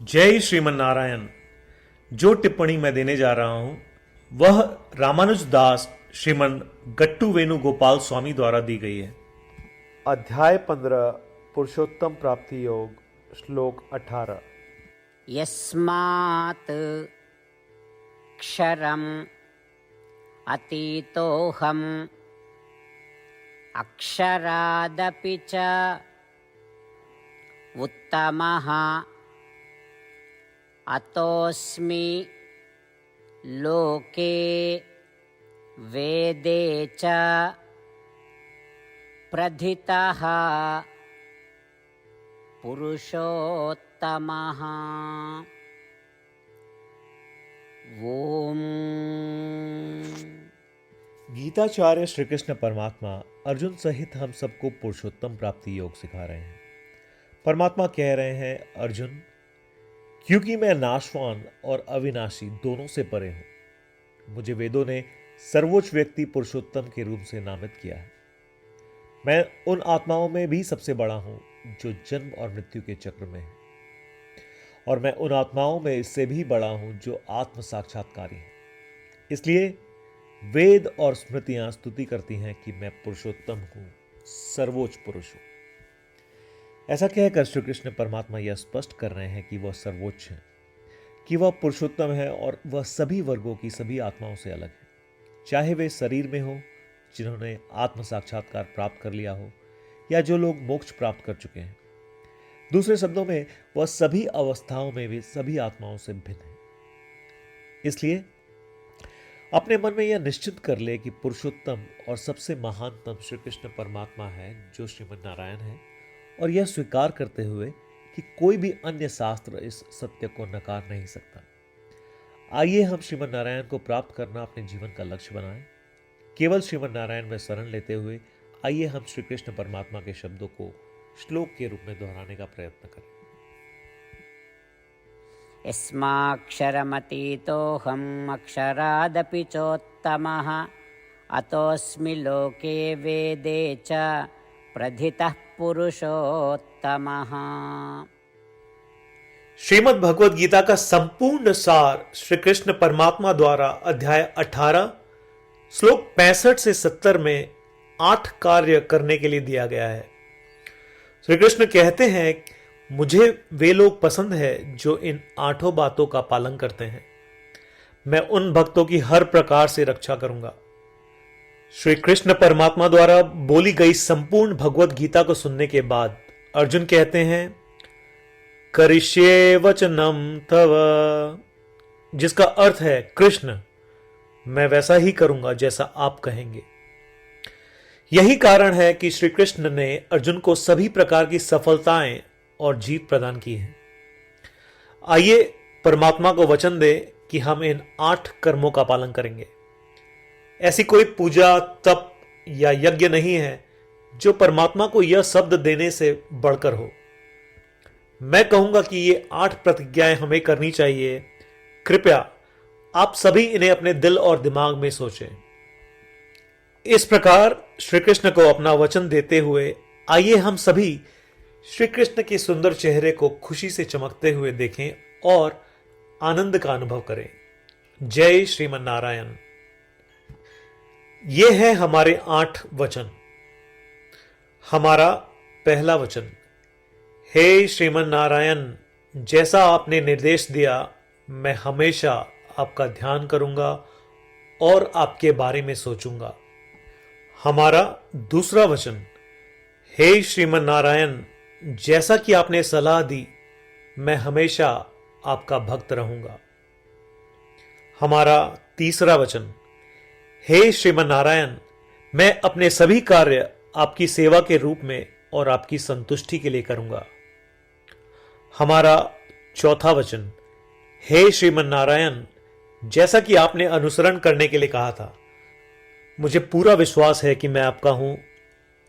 जय श्रीमन नारायण। जो टिप्पणी मैं देने जा रहा हूं वह रामानुज दास श्रीमन गट्टू वेणुगोपाल स्वामी द्वारा दी गई है। अध्याय 15 पुरुषोत्तम प्राप्ति योग श्लोक 18। यस्मात् क्षरम् अतीतोऽहम् अक्षरादपि च उत्तमः अतोऽस्मि लोके वेदे च प्रथितः पुरुषोत्तमः। ओम। गीताचार्य श्री कृष्ण परमात्मा अर्जुन सहित हम सबको पुरुषोत्तम प्राप्ति योग सिखा रहे हैं। परमात्मा कह रहे हैं, अर्जुन, क्योंकि मैं नाशवान और अविनाशी दोनों से परे हूं, मुझे वेदों ने सर्वोच्च व्यक्ति पुरुषोत्तम के रूप से नामित किया है। मैं उन आत्माओं में भी सबसे बड़ा हूं जो जन्म और मृत्यु के चक्र में है, और मैं उन आत्माओं में इससे भी बड़ा हूं जो आत्म साक्षात्कारी हैं। इसलिए वेद और स्मृतियां स्तुति करती हैं कि मैं पुरुषोत्तम हूं, सर्वोच्च पुरुष हूं। ऐसा कहकर श्री कृष्ण परमात्मा यह स्पष्ट कर रहे हैं कि वह सर्वोच्च है, कि वह पुरुषोत्तम है और वह सभी वर्गों की सभी आत्माओं से अलग है, चाहे वे शरीर में हो जिन्होंने आत्म साक्षात्कार प्राप्त कर लिया हो, या जो लोग मोक्ष प्राप्त कर चुके हैं। दूसरे शब्दों में वह सभी अवस्थाओं में भी सभी आत्माओं से भिन्न है। इसलिए अपने मन में यह निश्चित कर ले कि पुरुषोत्तम और सबसे महानतम श्री कृष्ण परमात्मा है जो श्रीमन नारायण है, और यह स्वीकार करते हुए कि कोई भी अन्य शास्त्र इस सत्य को नकार नहीं सकता। आइए हम श्रीमन नारायण को प्राप्त करना अपने जीवन का लक्ष्य बनाएं। केवल श्रीमन नारायण में शरण लेते हुए आइए हम श्री कृष्ण परमात्मा के शब्दों को श्लोक के रूप में दोहराने का प्रयत्न करें। यस्माक्षरमतीतोऽहम् अक्षरादपि चोत्तमः अतोऽस्मि लोके वेदे च प्रथितः पुरुषोत्तमः। श्रीमद् भगवद गीता का संपूर्ण सार श्री कृष्ण परमात्मा द्वारा अध्याय 18 श्लोक 65 से 70 में 8 कार्य करने के लिए दिया गया है। श्री कृष्ण कहते हैं, मुझे वे लोग पसंद है जो इन 8 बातों का पालन करते हैं। मैं उन भक्तों की हर प्रकार से रक्षा करूंगा। श्री कृष्ण परमात्मा द्वारा बोली गई संपूर्ण भगवत गीता को सुनने के बाद अर्जुन कहते हैं, करिष्ये वचनम तव, जिसका अर्थ है, कृष्ण, मैं वैसा ही करूंगा जैसा आप कहेंगे। यही कारण है कि श्री कृष्ण ने अर्जुन को सभी प्रकार की सफलताएं और जीत प्रदान की है। आइए परमात्मा को वचन दे कि हम इन 8 कर्मों का पालन करेंगे। ऐसी कोई पूजा, तप या यज्ञ नहीं है जो परमात्मा को यह शब्द देने से बढ़कर हो। मैं कहूंगा कि ये 8 प्रतिज्ञाएं हमें करनी चाहिए। कृपया आप सभी इन्हें अपने दिल और दिमाग में सोचें। इस प्रकार श्री कृष्ण को अपना वचन देते हुए आइए हम सभी श्री कृष्ण के सुंदर चेहरे को खुशी से चमकते हुए देखें और आनंद का अनुभव करें। जय श्रीमन नारायण। ये है हमारे 8 वचन। हमारा पहला वचन, हे श्रीमन नारायण, जैसा आपने निर्देश दिया मैं हमेशा आपका ध्यान करूंगा और आपके बारे में सोचूंगा। हमारा दूसरा वचन, हे श्रीमन नारायण, जैसा कि आपने सलाह दी मैं हमेशा आपका भक्त रहूंगा। हमारा तीसरा वचन, हे श्रीमन नारायण, मैं अपने सभी कार्य आपकी सेवा के रूप में और आपकी संतुष्टि के लिए करूंगा। हमारा चौथा वचन, हे श्रीमन नारायण, जैसा कि आपने अनुसरण करने के लिए कहा था, मुझे पूरा विश्वास है कि मैं आपका हूं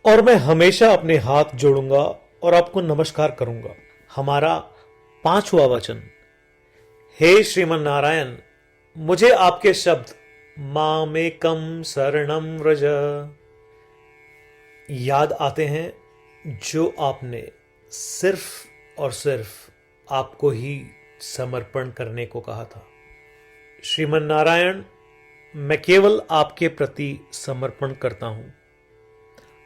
और मैं हमेशा अपने हाथ जोड़ूंगा और आपको नमस्कार करूंगा। हमारा पांचवा वचन, हे श्रीमन नारायण, मुझे आपके शब्द मामेकम शरणम व्रज याद आते हैं जो आपने सिर्फ और सिर्फ आपको ही समर्पण करने को कहा था। श्रीमन नारायण, मैं केवल आपके प्रति समर्पण करता हूं।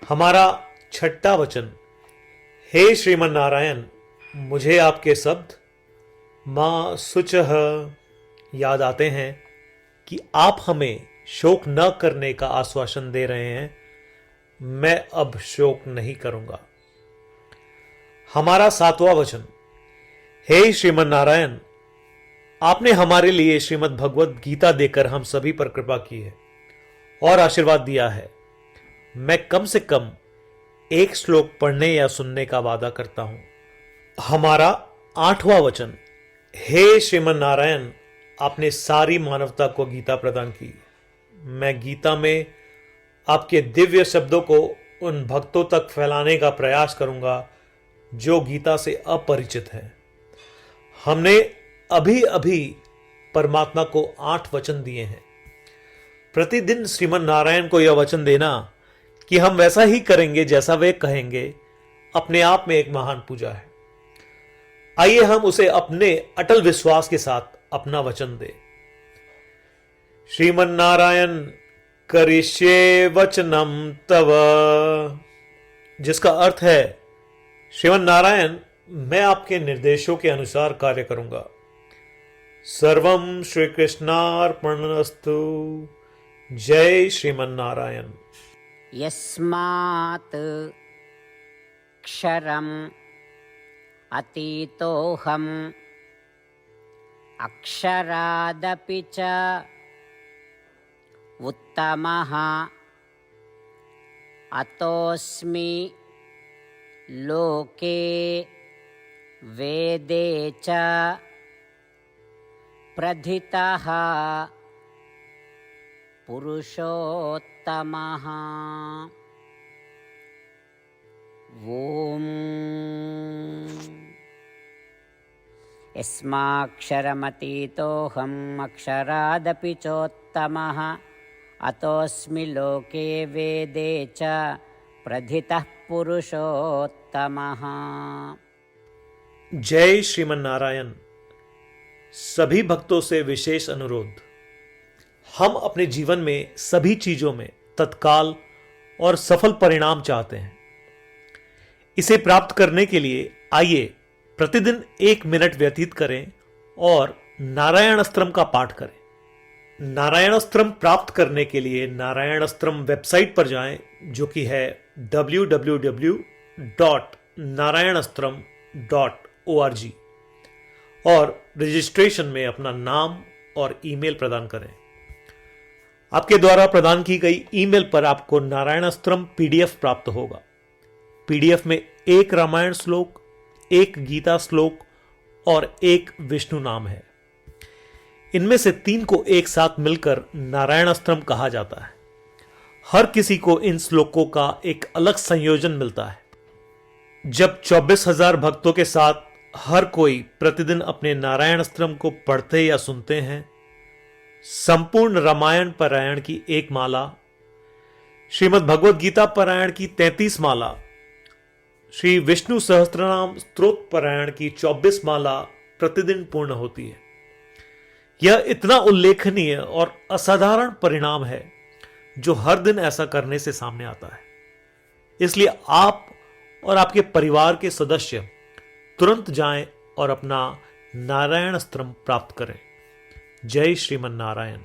हमारा छठा वचन, हे श्रीमन नारायण, मुझे आपके शब्द मां शुचः याद आते हैं कि आप हमें शोक न करने का आश्वासन दे रहे हैं। मैं अब शोक नहीं करूंगा। हमारा सातवां वचन, हे श्रीमन नारायण, आपने हमारे लिए श्रीमद् भगवद गीता देकर हम सभी पर कृपा की है और आशीर्वाद दिया है। मैं कम से कम एक श्लोक पढ़ने या सुनने का वादा करता हूं। हमारा आठवां वचन, हे श्रीमन नारायण, आपने सारी मानवता को गीता प्रदान की। मैं गीता में आपके दिव्य शब्दों को उन भक्तों तक फैलाने का प्रयास करूंगा जो गीता से अपरिचित हैं। हमने अभी अभी परमात्मा को 8 वचन दिए हैं। प्रतिदिन श्रीमन नारायण को यह वचन देना कि हम वैसा ही करेंगे जैसा वे कहेंगे, अपने आप में एक महान पूजा है। आइए हम उसे अपने अटल विश्वास के साथ अपना वचन दें। श्रीमन नारायण करिष्ये वचनम तव, जिसका अर्थ है, श्रीमन नारायण, मैं आपके निर्देशों के अनुसार कार्य करूंगा। सर्वम श्री कृष्णार्पणमस्तु। जय श्रीमन नारायण। यस्मात् क्षरम् अतीतोऽहम् अक्षरादपि च उत्तमः अतोऽस्मि लोके वेदे च प्रथितः पुरुषोत्तमः। ॐ यस्माक्षरमतीतोऽहम् अक्षरादपि चोत्तमः अतोऽस्मि लोके वेदे च प्रथितः पुरुषोत्तमः। जय श्रीमन नारायण। सभी भक्तों से विशेष अनुरोध, हम अपने जीवन में सभी चीजों में तत्काल और सफल परिणाम चाहते हैं। इसे प्राप्त करने के लिए आइए प्रतिदिन 1 मिनट व्यतीत करें और नारायण अस्त्रम का पाठ करें। नारायण अस्त्रम प्राप्त करने के लिए नारायण अस्त्रम वेबसाइट पर जाएं, जो कि है www.narayanastram.org, और रजिस्ट्रेशन में अपना नाम और ईमेल प्रदान करें। आपके द्वारा प्रदान की गई ईमेल पर आपको नारायण अस्त्रम पीडीएफ प्राप्त होगा। पीडीएफ में 1 रामायण श्लोक, 1 गीता श्लोक और 1 विष्णु नाम है। इनमें से 3 को एक साथ मिलकर नारायण अस्त्रम कहा जाता है। हर किसी को इन श्लोकों का एक अलग संयोजन मिलता है। जब 24,000 भक्तों के साथ हर कोई प्रतिदिन अपने नारायण अस्त्रम को पढ़ते या सुनते हैं, संपूर्ण रामायण पारायण की 1 माला, श्रीमद् भगवद गीता पारायण की 33 माला, श्री विष्णु सहस्त्रनाम स्तोत्र पारायण की 24 माला प्रतिदिन पूर्ण होती है। यह इतना उल्लेखनीय और असाधारण परिणाम है जो हर दिन ऐसा करने से सामने आता है। इसलिए आप और आपके परिवार के सदस्य तुरंत जाएं और अपना नारायण अस्त्रम प्राप्त करें। जय श्रीमन नारायण।